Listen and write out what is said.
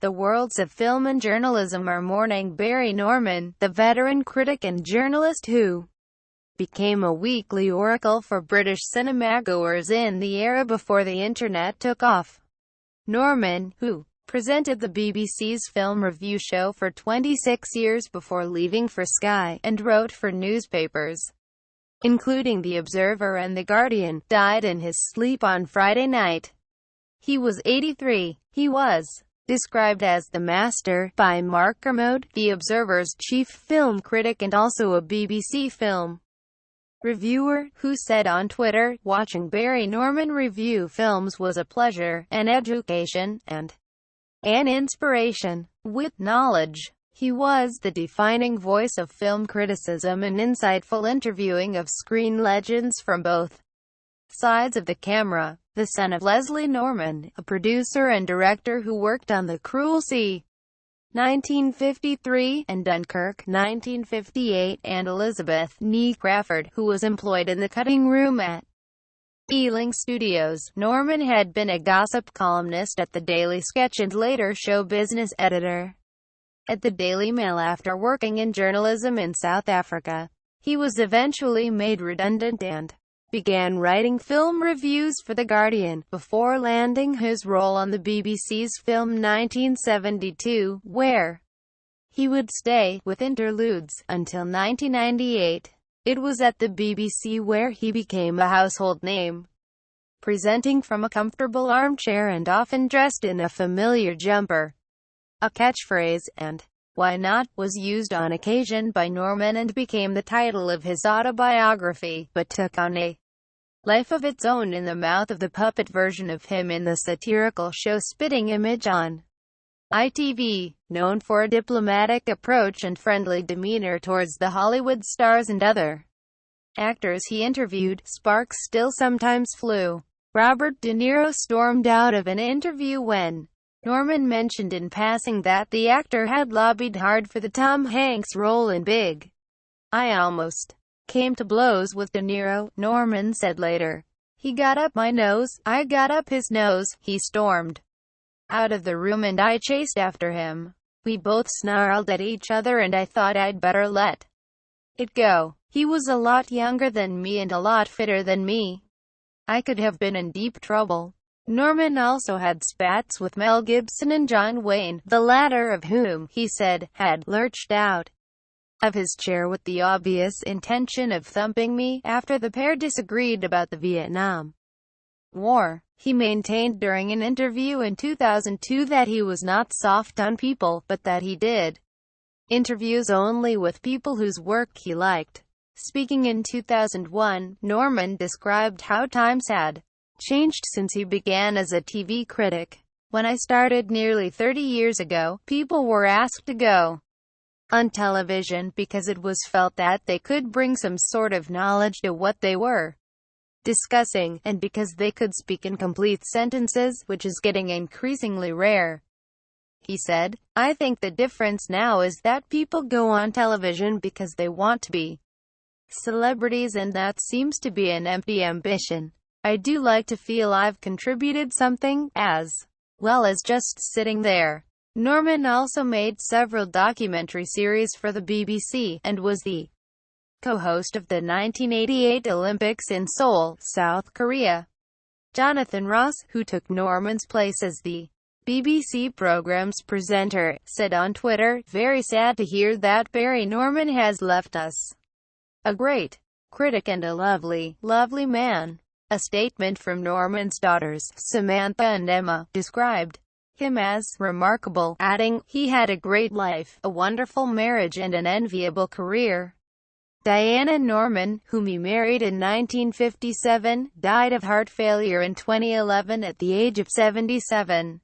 The worlds of film and journalism are mourning Barry Norman, the veteran critic and journalist who became a weekly oracle for British cinemagoers in the era before the internet took off. Norman, who presented the BBC's film review show for 26 years before leaving for Sky, and wrote for newspapers, including The Observer and The Guardian, died in his sleep on Friday night. He was 83. He was described as the master by Mark Kermode, The Observer's chief film critic and also a BBC film reviewer, who said on Twitter, "Watching Barry Norman review films was a pleasure, an education, and an inspiration. With knowledge, he was the defining voice of film criticism and insightful interviewing of screen legends from both sides of the camera." The son of Leslie Norman, a producer and director who worked on The Cruel Sea, 1953, and Dunkirk, 1958, and Elizabeth Nee Crawford, who was employed in the cutting room at Ealing Studios. Norman had been a gossip columnist at the Daily Sketch and later show business editor at the Daily Mail after working in journalism in South Africa. He was eventually made redundant and began writing film reviews for The Guardian, before landing his role on the BBC's film 1972, where he would stay, with interludes, until 1998. It was at the BBC where he became a household name, presenting from a comfortable armchair and often dressed in a familiar jumper. A catchphrase, and "Why not?" was used on occasion by Norman and became the title of his autobiography, but took on a life of its own in the mouth of the puppet version of him in the satirical show Spitting Image on ITV. Known for a diplomatic approach and friendly demeanor towards the Hollywood stars and other actors he interviewed, sparks still sometimes flew. Robert De Niro stormed out of an interview when Norman mentioned in passing that the actor had lobbied hard for the Tom Hanks role in Big. "I almost came to blows with De Niro," Norman said later. "He got up my nose, I got up his nose." He stormed out of the room and I chased after him. We both snarled at each other and I thought I'd better let it go. He was a lot younger than me and a lot fitter than me. I could have been in deep trouble. Norman also had spats with Mel Gibson and John Wayne, the latter of whom, he said, had lurched out of his chair with the obvious intention of thumping me, after the pair disagreed about the Vietnam War. He maintained during an interview in 2002 that he was not soft on people, but that he did interviews only with people whose work he liked. Speaking in 2001, Norman described how times had changed since he began as a TV critic. "When I started nearly 30 years ago, people were asked to go on television because it was felt that they could bring some sort of knowledge to what they were discussing, and because they could speak in complete sentences, which is getting increasingly rare." He said, "I think the difference now is that people go on television because they want to be celebrities, and that seems to be an empty ambition. I do like to feel I've contributed something, as well as just sitting there." Norman also made several documentary series for the BBC, and was the co-host of the 1988 Olympics in Seoul, South Korea. Jonathan Ross, who took Norman's place as the BBC program's presenter, said on Twitter, "Very sad to hear that Barry Norman has left us. A great critic and a lovely, lovely man." A statement from Norman's daughters, Samantha and Emma, described him as remarkable, adding, "He had a great life, a wonderful marriage and an enviable career." Diana Norman, whom he married in 1957, died of heart failure in 2011 at the age of 77.